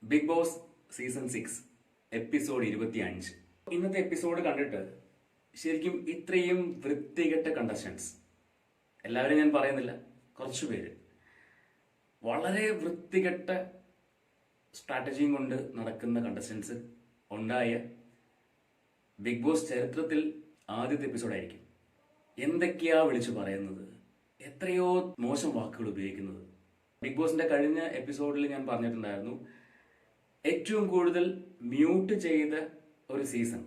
Big boss season 6 episode 25. ഇന്നത്തെ episode കണ്ടിട്ട് ശരിക്കും ഇത്രയും വൃത്തികെട്ട കണ്ടസ്റ്റൻസ്, എല്ലാവരും ഞാൻ പറയുന്നില്ല, കുറച്ചു പേര് വളരെ വൃത്തികെട്ട സ്ട്രാറ്റജിയും കൊണ്ട് നടക്കുന്ന കണ്ടസ്റ്റൻസ് ഉണ്ടായ ബിഗ് ബോസ് ചരിത്രത്തിൽ ആദ്യത്തെ എപ്പിസോഡായിരിക്കും. എന്തൊക്കെയാ വിളിച്ചു പറയുന്നത്, എത്രയോ മോശം വാക്കുകൾ ഉപയോഗിക്കുന്നത്. ബിഗ് ബോസിന്റെ കഴിഞ്ഞ എപ്പിസോഡിൽ ഞാൻ പറഞ്ഞിട്ടുണ്ടായിരുന്നു, ഏറ്റവും കൂടുതൽ മ്യൂട്ട് ചെയ്ത ഒരു സീസൺ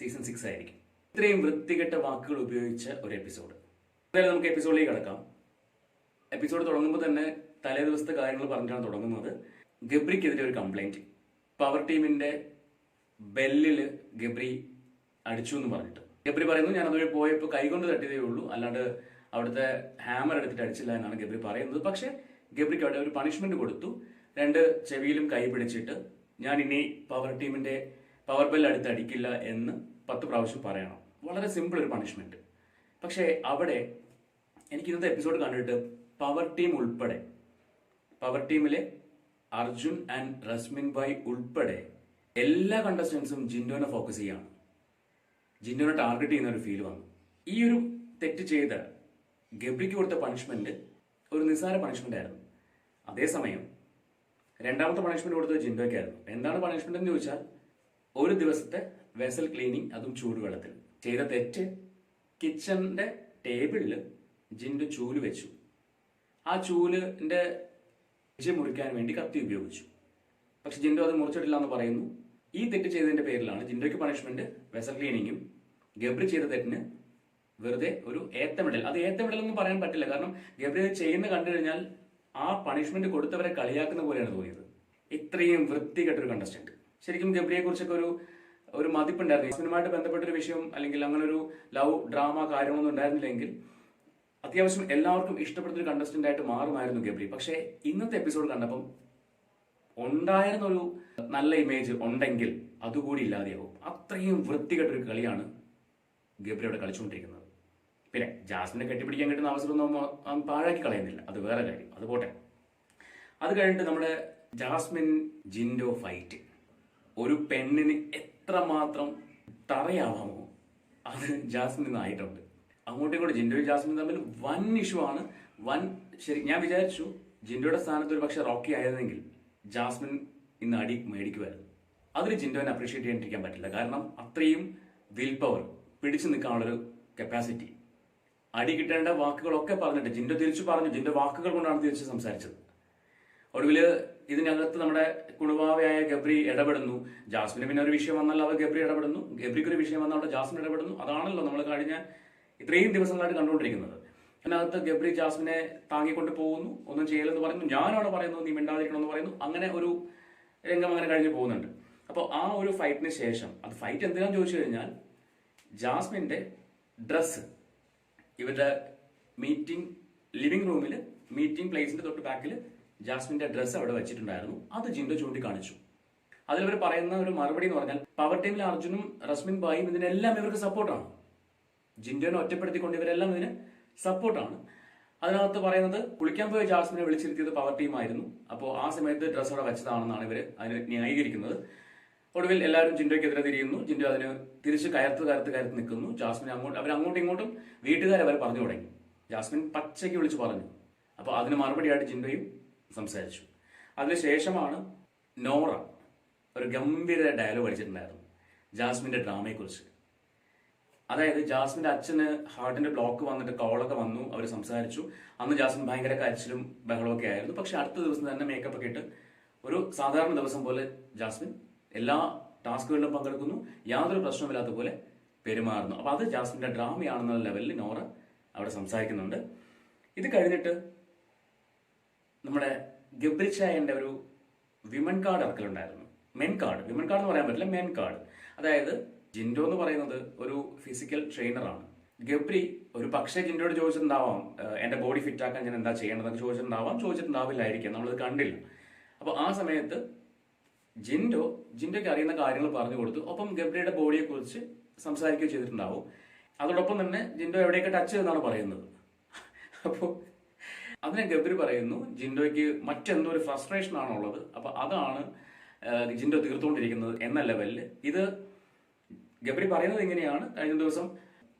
6 ആയിരിക്കും. ഇത്രയും വൃത്തികെട്ട വാക്കുകൾ ഉപയോഗിച്ച ഒരു എപ്പിസോഡ്. എന്തായാലും നമുക്ക് എപ്പിസോഡിലേക്ക് കിടക്കാം. എപ്പിസോഡ് തുടങ്ങുമ്പോൾ തന്നെ തലേ ദിവസത്തെ കാര്യങ്ങൾ പറഞ്ഞിട്ടാണ് തുടങ്ങുന്നത്. ഗബ്രിക്കെതിരെ ഒരു കംപ്ലൈന്റ്, പവർ ടീമിന്റെ ബെല്ലില് ഗബ്രി അടിച്ചു എന്ന് പറഞ്ഞിട്ട്. ഗബ്രി പറയുന്നു, ഞാൻ അതുവഴി പോയപ്പോൾ കൈകൊണ്ട് തട്ടിയതേ ഉള്ളൂ, അല്ലാണ്ട് അവിടുത്തെ ഹാമർ എടുത്തിട്ട് അടിച്ചില്ല എന്നാണ് ഗബ്രി പറയുന്നത്. പക്ഷെ ഗബ്രിക്ക് അവിടെ ഒരു പണിഷ്മെന്റ് കൊടുത്തു. 2 ചെവിയിലും കൈ പിടിച്ചിട്ട് ഞാൻ ഇനി പവർ ടീമിന്റെ പവർ ബെൽ അടുത്ത് അടിക്കില്ല എന്ന് 10 പ്രാവശ്യം പറയണം. വളരെ സിമ്പിൾ ഒരു പണിഷ്മെന്റ്. പക്ഷേ അവിടെ എനിക്ക് ഇന്നത്തെ എപ്പിസോഡ് കണ്ടിട്ട് പവർ ടീം ഉൾപ്പെടെ, പവർ ടീമിലെ അർജുൻ ആൻഡ് റസ്മിൻ ഭായ് ഉൾപ്പെടെ എല്ലാ കണ്ടസ്റ്റൻസും ജിൻഡോനെ ഫോക്കസ് ചെയ്യാണ്, ജിൻഡോനെ ടാർഗറ്റ് ചെയ്യുന്ന ഒരു ഫീൽ വന്നു. ഈ ഒരു തെറ്റ് ചെയ്ത ഗബ്രിക്ക് കൊടുത്ത പണിഷ്മെന്റ് ഒരു നിസ്സാര പണിഷ്മെന്റ് ആയിരുന്നു. അതേസമയം രണ്ടാമത്തെ പണിഷ്മെന്റ് കൊടുത്തത് ജിൻഡോയ്ക്കായിരുന്നു. എന്താണ് പണിഷ്മെന്റ് എന്ന് ചോദിച്ചാൽ, ഒരു ദിവസത്തെ വെസൽ ക്ലീനിങ്, അതും ചൂടുവെള്ളത്തിൽ. ചെയ്ത തെറ്റ്, കിച്ചണിന്റെ ടേബിളിൽ ജിൻഡോ ചൂല് വെച്ചു. ആ ചൂലിന്റെ ഇഞ്ചി മുറിക്കാൻ വേണ്ടി കത്തി ഉപയോഗിച്ചു. പക്ഷെ ജിൻഡോ അത് മുറിച്ചിട്ടില്ല എന്ന് പറയുന്നു. ഈ തെറ്റ് ചെയ്തതിന്റെ പേരിലാണ് ജിൻഡോയ്ക്ക് പണിഷ്മെന്റ് വെസൽ ക്ലീനിങ്ങും, ഗബ്രി ചെയ്ത തെറ്റിന് വെറുതെ ഒരു ഏത്തമിടൽ. അത് ഏത്തമിടൽ എന്ന് പറയാൻ പറ്റില്ല, കാരണം ഗബ്രി ചെയ്യുന്ന കണ്ടു കഴിഞ്ഞാൽ ആ പണിഷ്മെന്റ് കൊടുത്തവരെ കളിയാക്കുന്ന പോലെയാണ് തോന്നിയത്. ഇത്രയും വൃത്തികെട്ടൊരു കണ്ടസ്റ്റന്റ്. ശരിക്കും ഗബ്രിയെ കുറിച്ചൊക്കെ ഒരു മതിപ്പുണ്ടായിരുന്നു. സിനിമയുമായിട്ട് ബന്ധപ്പെട്ടൊരു വിഷയം അല്ലെങ്കിൽ അങ്ങനെ ഒരു ലവ് ഡ്രാമ കാര്യങ്ങളൊന്നും ഉണ്ടായിരുന്നില്ലെങ്കിൽ അത്യാവശ്യം എല്ലാവർക്കും ഇഷ്ടപ്പെടുന്ന ഒരു കണ്ടസ്റ്റന്റ് ആയിട്ട് മാറുമായിരുന്നു ഗബ്രി. പക്ഷേ ഇന്നത്തെ എപ്പിസോഡ് കണ്ടപ്പം ഉണ്ടായിരുന്ന ഒരു നല്ല ഇമേജ് ഉണ്ടെങ്കിൽ അതുകൂടി ഇല്ലാതെയാവും. അത്രയും വൃത്തികെട്ടൊരു കളിയാണ് ഗബ്രി അവിടെ കളിച്ചുകൊണ്ടിരിക്കുന്നത്. പിന്നെ ജാസ്മിനെ കെട്ടിപ്പിടിക്കാൻ കിട്ടുന്ന അവസരമൊന്നും പാഴാക്കി കളയുന്നില്ല, അത് വേറെ കാര്യം, അത് പോട്ടെ. അത് കഴിഞ്ഞിട്ട് നമ്മുടെ ജാസ്മിൻ ജിൻഡോ ഫൈറ്റ്, ഒരു പെണ്ണിന് എത്രമാത്രം തറയാവാമോ അത് ജാസ്മിൻ ആയിട്ടുണ്ട്. അങ്ങോട്ടും ഇങ്ങോട്ടും ജിൻഡോയും ജാസ്മിനും തമ്മിൽ വൻ ഇഷ്യൂ ആണ്. ശരി, ഞാൻ വിചാരിച്ചു ജിൻഡോയുടെ സ്ഥാനത്ത് ഒരു പക്ഷെ റോക്കി ആയിരുന്നെങ്കിൽ ജാസ്മിൻ ഇന്ന് അടി മേടിക്കുമായിരുന്നു. അതിൽ ജിൻഡോനെ അപ്രീഷിയേറ്റ് ചെയ്യാണ്ടിരിക്കാൻ പറ്റില്ല. കാരണം അത്രയും വിൽ പവർ, പിടിച്ചു നിൽക്കാനുള്ളൊരു കപ്പാസിറ്റി, അടി കിട്ടേണ്ട വാക്കുകളൊക്കെ പറഞ്ഞിട്ട് ജിൻഡോ തിരിച്ചു പറഞ്ഞു. ജിൻഡോ വാക്കുകൾ കൊണ്ടാണ് തിരിച്ച് സംസാരിച്ചത്. ഒടുവിൽ ഇതിനകത്ത് നമ്മുടെ കുണുവാവയായ ഗബ്രി ഇടപെടുന്നു. ജാസ്മിന് പിന്നെ ഒരു വിഷയം വന്നാൽ അവർ ഗബ്രി ഇടപെടുന്നു, ഗബ്രിക്ക് ഒരു വിഷയം വന്നാൽ അവിടെ ജാസ്മിൻ ഇടപെടുന്നു. അതാണല്ലോ നമ്മൾ കഴിഞ്ഞ ഇത്രയും ദിവസങ്ങളായിട്ട് കണ്ടുകൊണ്ടിരിക്കുന്നത്. അതിനകത്ത് ഗബ്രി ജാസ്മിനെ താങ്ങിക്കൊണ്ട് പോകുന്നു, ഒന്നും ചെയ്യലെന്ന് പറയുന്നു, ഞാനവിടെ പറയുന്നു നീ മിണ്ടാതിരിക്കണം എന്ന് പറയുന്നു. അങ്ങനെ ഒരു രംഗം അങ്ങനെ കഴിഞ്ഞ് പോകുന്നുണ്ട്. അപ്പോൾ ആ ഒരു ഫൈറ്റിന് ശേഷം, അത് ഫൈറ്റ് എന്തിനാന്ന് ചോദിച്ചു കഴിഞ്ഞാൽ, ജാസ്മിന്റെ ഡ്രസ്സ് ഇവരുടെ ലിവിംഗ് റൂമിൽ മീറ്റിംഗ് പ്ലേസിന്റെ തൊട്ട് ബാക്കിൽ ജാസ്മിന്റെ ഡ്രസ്സ് അവിടെ വെച്ചിട്ടുണ്ടായിരുന്നു. അത് ജിൻഡോ ചൂണ്ടിക്കാണിച്ചു. അതിലിവർ പറയുന്ന ഒരു മറുപടി എന്ന് പറഞ്ഞാൽ, പവർ ടീമിലെ അർജുനും റസ്മിൻ ഭായും ഇതിനെല്ലാം ഇവർക്ക് സപ്പോർട്ടാണ്. ജിൻഡോനെ ഒറ്റപ്പെടുത്തിക്കൊണ്ട് ഇവരെല്ലാം ഇതിന് സപ്പോർട്ടാണ്. അതിനകത്ത് പറയുന്നത്, കുളിക്കാൻ പോയ ജാസ്മിനെ വിളിച്ചിരുത്തിയത് പവർ ടീം ആയിരുന്നു. അപ്പോൾ ആ സമയത്ത് ഡ്രസ്സ് അവിടെ വെച്ചതാണെന്നാണ് ഇവർ അതിന് ന്യായീകരിക്കുന്നത്. ഒടുവിൽ എല്ലാവരും ജിൻഡോയ്ക്കെതിരെ തിരിയുന്നു. ജിൻഡോ അതിന് തിരിച്ച് കയർത്ത് നിൽക്കുന്നു. ജാസ്മിൻ അങ്ങോട്ടും ഇങ്ങോട്ടും വീട്ടുകാരെ പറഞ്ഞു തുടങ്ങി. ജാസ്മിൻ പച്ചയ്ക്ക് വിളിച്ച് പറഞ്ഞു. അപ്പോൾ അതിന് മറുപടിയായിട്ട് ജിൻഡോയും സംസാരിച്ചു. അതിനുശേഷമാണ് നോറ ഒരു ഗംഭീര ഡയലോഗ് അടിച്ചിട്ടുണ്ടായിരുന്നു ജാസ്മിന്റെ ഡ്രാമയെക്കുറിച്ച്. അതായത് ജാസ്മിന്റെ അച്ഛന് ഹാർട്ടിന്റെ ബ്ലോക്ക് വന്നിട്ട് കോളൊക്കെ വന്നു, അവർ സംസാരിച്ചു. അന്ന് ജാസ്മിൻ ഭയങ്കര കരച്ചിലും ബഹളമൊക്കെ ആയിരുന്നു. പക്ഷെ അടുത്ത ദിവസം തന്നെ മേക്കപ്പ് ഒക്കെ ഇട്ട് ഒരു സാധാരണ ദിവസം പോലെ ജാസ്മിൻ എല്ലാ ടാസ്കുകളിലും പങ്കെടുക്കുന്നു, യാതൊരു പ്രശ്നമില്ലാത്ത പോലെ പെരുമാറുന്നു. അപ്പൊ അത് ജാസ്മിന്റെ ഡ്രാമയാണെന്നുള്ള ലെവലിൽ നോറ അവിടെ സംസാരിക്കുന്നുണ്ട്. ഇത് കഴിഞ്ഞിട്ട് നമ്മുടെ ഗബ്രി ചായന്റെ ഒരു വിമൻ കാർഡ് ഇറക്കലുണ്ടായിരുന്നു. വിമൻ കാർഡ് എന്ന് പറയാൻ പറ്റില്ല, മെൻ കാർഡ്. അതായത് ജിൻഡോ എന്ന് പറയുന്നത് ഒരു ഫിസിക്കൽ ട്രെയിനറാണ്. ഗബ്രി ഒരു പക്ഷേ ജിൻഡോയോട് ചോദിച്ചിട്ടുണ്ടാവാം, എന്റെ ബോഡി ഫിറ്റ് ആക്കാൻ ഞാൻ എന്താ ചെയ്യേണ്ടതെന്ന് ചോദിച്ചിട്ടുണ്ടാവില്ലായിരിക്കാം, നമ്മളത് കണ്ടില്ല. അപ്പോൾ ആ സമയത്ത് ജിൻഡോയ്ക്ക് അറിയുന്ന കാര്യങ്ങൾ പറഞ്ഞു കൊടുത്തു. ഒപ്പം ഗബ്രിയുടെ ബോഡിയെ കുറിച്ച് സംസാരിക്കുകയും ചെയ്തിട്ടുണ്ടാവും. അതോടൊപ്പം തന്നെ ജിൻഡോ എവിടെയൊക്കെ ടച്ച് ചെയ്തെന്നാണ് പറയുന്നത്. അപ്പോൾ അതിനെ ഗബ്രി പറയുന്നു ജിൻഡോയ്ക്ക് മറ്റെന്തോ ഒരു ഫ്രസ്ട്രേഷൻ ആണുള്ളത്, അപ്പൊ അതാണ് ജിൻഡോ തീർത്തുകൊണ്ടിരിക്കുന്നത് എന്ന ലെവലിൽ. ഇത് ഗബ്രി പറയുന്നത് ഇങ്ങനെയാണ്: കഴിഞ്ഞ ദിവസം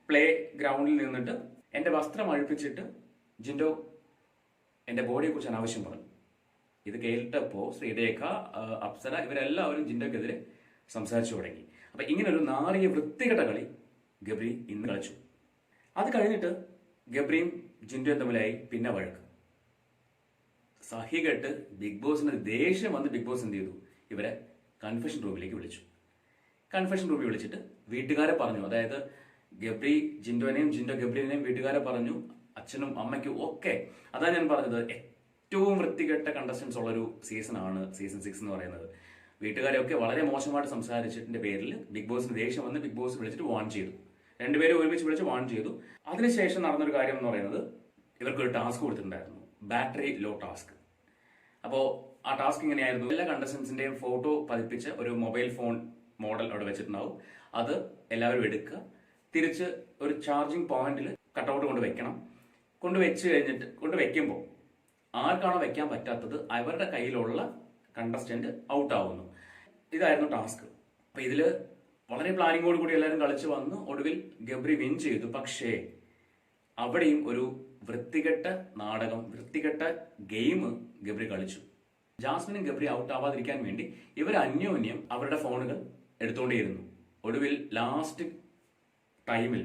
പ്ലേ ഗ്രൗണ്ടിൽ നിന്നിട്ട് എന്റെ വസ്ത്രം അഴിപ്പിച്ചിട്ട് ജിൻഡോ എന്റെ ബോഡിയെ കുറിച്ച് അനാവശ്യം പറഞ്ഞു. ഇത് കേട്ടപ്പോ ശ്രീരേഖ, അപ്സര ഇവരെല്ലാവരും ജിൻഡോക്കെതിരെ സംസാരിച്ചു തുടങ്ങി. അപ്പൊ ഇങ്ങനൊരു നാറിയ വൃത്തികെട്ട കളി ഗബ്രി ഇന്ന് കളിച്ചു. അത് കഴിഞ്ഞിട്ട് ഗബ്രിയും ജിൻഡോയും തമ്മിലായി പിന്നെ വഴക്ക്. സഹികെട്ട് ബിഗ് ബോസിന് ദേഷ്യം വന്ന് ബിഗ് ബോസ് എന്ത് ചെയ്തു? ഇവരെ കൺഫെഷൻ റൂമിലേക്ക് വിളിച്ചു. കൺഫെഷൻ റൂമിൽ വിളിച്ചിട്ട് വീട്ടുകാരെ പറഞ്ഞു, അതായത് ഗബ്രി ജിൻഡോനെയും ജിൻഡോ ഗബ്രിനെയും വീട്ടുകാരെ പറഞ്ഞു, അച്ഛനും അമ്മയ്ക്കും ഒക്കെ. അതാണ് ഞാൻ പറഞ്ഞത്, ഏറ്റവും വൃത്തികെട്ട കണ്ടസ്റ്റൻസ് ഉള്ളൊരു സീസണാണ് സീസൺ 6 എന്ന് പറയുന്നത്. വീട്ടുകാരെയൊക്കെ വളരെ മോശമായിട്ട് സംസാരിച്ചതിന്റെ പേരിൽ ബിഗ് ബോസിന് ദേഷ്യം വന്ന് ബിഗ് ബോസ് വിളിച്ചിട്ട് വാൺ ചെയ്തു. രണ്ടുപേരും ഒരുമിച്ച് വിളിച്ച് വാൺ ചെയ്തു. അതിനുശേഷം നടന്നൊരു കാര്യം എന്ന് പറയുന്നത്, ഇവർക്കൊരു ടാസ്ക് കൊടുത്തിട്ടുണ്ടായിരുന്നു, ബാറ്ററി ലോ ടാസ്ക്. അപ്പോൾ ആ ടാസ്ക് ഇങ്ങനെയായിരുന്നു: എല്ലാ കണ്ടസ്റ്റൻസിന്റെയും ഫോട്ടോ പതിപ്പിച്ച ഒരു മൊബൈൽ ഫോൺ മോഡൽ അവിടെ വെച്ചിട്ടുണ്ടാവും. അത് എല്ലാവരും എടുക്കുക, തിരിച്ച് ഒരു ചാർജിങ് പോയിന്റിൽ കട്ടൗട്ട് കൊണ്ട് വെക്കണം. കൊണ്ട് വെക്കുമ്പോൾ ആർക്കാണോ വെക്കാൻ പറ്റാത്തത് അവരുടെ കയ്യിലുള്ള കണ്ടസ്റ്റന്റ് ഔട്ട് ആവുന്നു. ഇതായിരുന്നു ടാസ്ക്. അപ്പൊ ഇതില് വളരെ പ്ലാനിങ്ങോട് കൂടി എല്ലാവരും കളിച്ചു വന്നു. ഒടുവിൽ ഗബ്രി വിൻ ചെയ്തു. പക്ഷേ അവിടെയും ഒരു വൃത്തികെട്ട നാടകം, വൃത്തികെട്ട ഗെയിം ഗബ്രി കളിച്ചു. ജാസ്മിനും ഗബ്രി ഔട്ട് ആവാതിരിക്കാൻ വേണ്ടി ഇവർ അന്യോന്യം അവരുടെ ഫോണുകൾ എടുത്തുകൊണ്ടേയിരുന്നു. ഒടുവിൽ ലാസ്റ്റ് ടൈമിൽ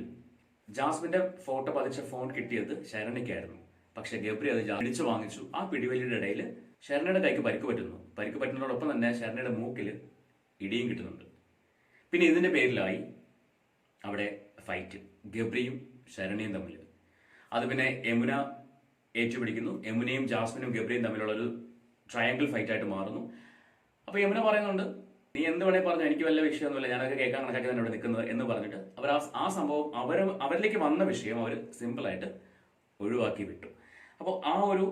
ജാസ്മിന്റെ ഫോട്ടോ പതിച്ച ഫോൺ കിട്ടിയത് ശരണ്യക്കായിരുന്നു. പക്ഷെ ഗബ്രി അത് അടിച്ചു വാങ്ങിച്ചു. ആ പിടിവലിയുടെ ഇടയിൽ ശരണ്യയുടെ കൈക്ക് പരിക്ക് പറ്റുന്നു. പരിക്ക് പറ്റുന്നതോടൊപ്പം തന്നെ ശരണ്യയുടെ മൂക്കിൽ ഇടിയും കിട്ടുന്നുണ്ട്. പിന്നെ ഇതിന്റെ പേരിലായി അവിടെ ഫൈറ്റ്, ഗബ്രിയും ശരണ്യയും തമ്മിൽ. അത് പിന്നെ യമുന ഏറ്റുപിടിക്കുന്നു. യമുനയും ജാസ്മിനും ഗബ്രിയും തമ്മിലുള്ള ഒരു ട്രയാങ്കിൾ ഫൈറ്റ് ആയിട്ട് മാറുന്നു. അപ്പൊ യമുന പറയുന്നുണ്ട്, നീ എന്ത് വേണേ പറഞ്ഞു, എനിക്ക് വല്ല വിഷയമൊന്നുമില്ല, ഞാനൊക്കെ കേൾക്കാൻ കണക്കാക്കി തന്നെ ഇവിടെ നിൽക്കുന്നത് എന്ന് പറഞ്ഞിട്ട് അവർ ആ സംഭവം അവരിലേക്ക് വന്ന വിഷയം അവർ സിമ്പിളായിട്ട് ഒഴിവാക്കി വിട്ടു. അപ്പോൾ ആ ഒരു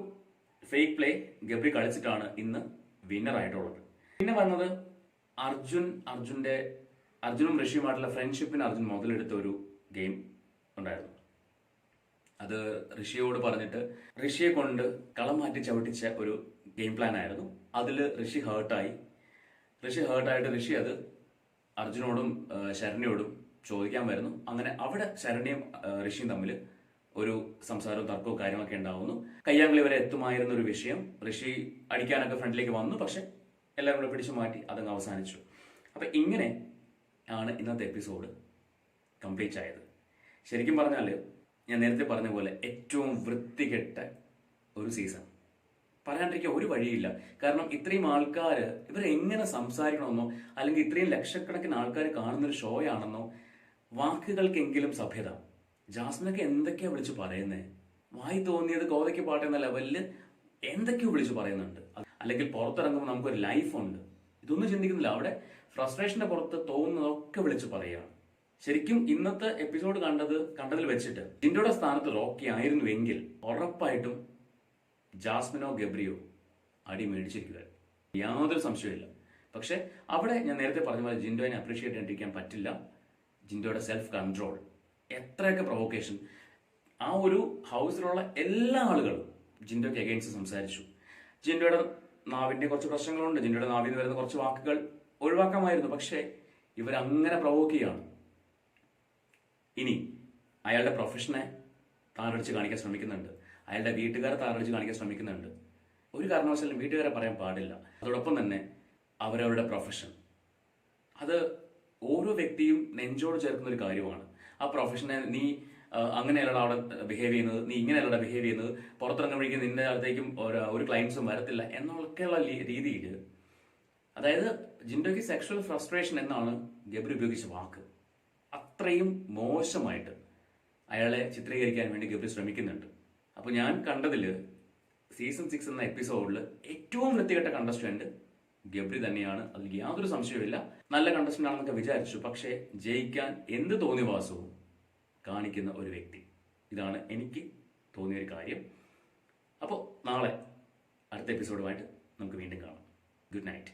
ഫേക്ക് പ്ലേ ഗബ്രി കളിച്ചിട്ടാണ് ഇന്ന് വിന്നർ ആയിട്ടുള്ളത്. പിന്നെ വന്നത് അർജുനും ഋഷിയുമായിട്ടുള്ള ഫ്രണ്ട്ഷിപ്പിന് അർജുൻ മുതലെടുത്ത ഒരു ഗെയിം ഉണ്ടായിരുന്നു. അത് ഋഷിയോട് പറഞ്ഞിട്ട് ഋഷിയെ കൊണ്ട് കളം മാറ്റി ചവിട്ടിച്ച ഒരു ഗെയിം പ്ലാൻ ആയിരുന്നു. അതിൽ ഋഷി ഹേർട്ടായിട്ട് ഋഷി അത് അർജുനോടും ശരണ്യോടും ചോദിക്കാൻ വരുന്നു. അങ്ങനെ അവിടെ ശരണ്യയും ഋഷിയും തമ്മിൽ ഒരു സംസാരവും തർക്കവും കാര്യങ്ങളൊക്കെ ഉണ്ടാവുന്നു. കയ്യാങ്കളി വരെ എത്തുമായിരുന്ന ഒരു വിഷയം. ഋഷി അടിക്കാനൊക്കെ ഫ്രണ്ടിലേക്ക് വന്നു, പക്ഷെ എല്ലാവരും കൂടെ പിടിച്ചു മാറ്റി അതങ്ങ് അവസാനിച്ചു. അപ്പൊ ഇങ്ങനെ ആണ് ഇന്നത്തെ എപ്പിസോഡ് കംപ്ലീറ്റ് ആയത്. ശരിക്കും പറഞ്ഞാൽ ഞാൻ നേരത്തെ പറഞ്ഞ പോലെ ഏറ്റവും വൃത്തികെട്ട ഒരു സീസൺ. പറയാണ്ടിരിക്കാൻ ഒരു വഴിയില്ല. കാരണം ഇത്രയും ആൾക്കാർ ഇവരെങ്ങനെ സംസാരിക്കണമെന്നോ, അല്ലെങ്കിൽ ഇത്രയും ലക്ഷക്കണക്കിന് ആൾക്കാർ കാണുന്നൊരു ഷോ ആണെന്നോ വാക്കുകൾക്കെങ്കിലും സഭ്യത. ജാസ്മിനൊക്കെ എന്തൊക്കെയാ വിളിച്ചു പറയുന്നേ? വായി തോന്നിയത് കോതയ്ക്ക് പാട്ട് എന്ന ലെവലിൽ എന്തൊക്കെയോ വിളിച്ചു പറയുന്നുണ്ട്. അല്ലെങ്കിൽ പുറത്തിറങ്ങുമ്പോൾ നമുക്കൊരു ലൈഫുണ്ട്, ഇതൊന്നും ചിന്തിക്കുന്നില്ല. അവിടെ ഫ്രസ്ട്രേഷന്റെ പുറത്ത് തോന്നുന്നതൊക്കെ വിളിച്ചു പറയുകയാണ്. ശരിക്കും ഇന്നത്തെ എപ്പിസോഡ് കണ്ടതിൽ വെച്ചിട്ട് ജിൻഡോയുടെ സ്ഥാനത്ത് റോക്കി ആയിരുന്നുവെങ്കിൽ ഉറപ്പായിട്ടും ജാസ്മിനോ ഗബ്രിയോ അടി മേടിച്ചിരിക്കുക, യാതൊരു സംശയമില്ല. പക്ഷെ അവിടെ ഞാൻ നേരത്തെ പറഞ്ഞ പോലെ ജിൻഡോയെ അപ്രീഷിയേറ്റ് ചെയ്യാണ്ടിരിക്കാൻ പറ്റില്ല. ജിൻഡോയുടെ സെൽഫ് കൺട്രോൾ, എത്രയൊക്കെ പ്രൊവോക്കേഷൻ. ആ ഒരു ഹൗസിലുള്ള എല്ലാ ആളുകളും ജിൻഡോയ്ക്ക് അഗെയിൻസ്റ്റ് സംസാരിച്ചു. ജിൻഡോയുടെ നാവിന്റെ കുറച്ച് പ്രശ്നങ്ങളുണ്ട്, ജിൻഡോയുടെ നാവിൽ നിന്ന് വരുന്ന കുറച്ച് വാക്കുകൾ ഒഴിവാക്കാമായിരുന്നു. പക്ഷേ ഇവരങ്ങനെ പ്രൊവോക്ക് ചെയ്യാണ്. ഇനി അയാളുടെ പ്രൊഫഷനെ താറടിച്ച് കാണിക്കാൻ ശ്രമിക്കുന്നുണ്ട്, അയാളുടെ വീട്ടുകാരെ താറടിച്ച് കാണിക്കാൻ ശ്രമിക്കുന്നുണ്ട്. ഒരു കാരണവശാലും വീട്ടുകാരെ പറയാൻ പാടില്ല. അതോടൊപ്പം തന്നെ അവരവരുടെ പ്രൊഫഷൻ, അത് ഓരോ വ്യക്തിയും നെഞ്ചോട് ചേർക്കുന്ന ഒരു കാര്യമാണ്. ആ പ്രൊഫഷനെ നീ അങ്ങനെയല്ല അവിടെ ബിഹേവ് ചെയ്യുന്നത്, നീ ഇങ്ങനെയല്ല ബിഹേവ് ചെയ്യുന്നത്, പുറത്തിറങ്ങുമ്പോഴേക്കും നിന്റെ അടുത്തേക്കും ഒരു ക്ലയൻസും വരത്തില്ല എന്നൊക്കെയുള്ള രീതിയിൽ. അതായത് ജിൻഡോയ്ക്ക് സെക്ഷൽ ഫ്രസ്ട്രേഷൻ എന്നാണ് ഗബ്രി ഉപയോഗിച്ച വാക്ക്. അത്രയും മോശമായിട്ട് അയാളെ ചിത്രീകരിക്കാൻ വേണ്ടി ഗബ്രി ശ്രമിക്കുന്നുണ്ട്. അപ്പൊ ഞാൻ കണ്ടതിൽ സീസൺ 6 എന്ന എപ്പിസോഡിൽ ഏറ്റവും വൃത്തികെട്ട കണ്ടസ്റ്റന്റ് ഗബ്രി തന്നെയാണ്. അതിൽ യാതൊരു സംശയവുമില്ല. നല്ല കണ്ടസ്റ്റന്റ് ആണെന്നൊക്കെ വിചാരിച്ചു, പക്ഷേ ജയിക്കാൻ എന്ത് തോന്നിവാസവും കാണിക്കുന്ന ഒരു വ്യക്തി. ഇതാണ് എനിക്ക് തോന്നിയൊരു കാര്യം. അപ്പോൾ നാളെ അടുത്ത എപ്പിസോഡുമായിട്ട് നമുക്ക് വീണ്ടും കാണാം. Good night.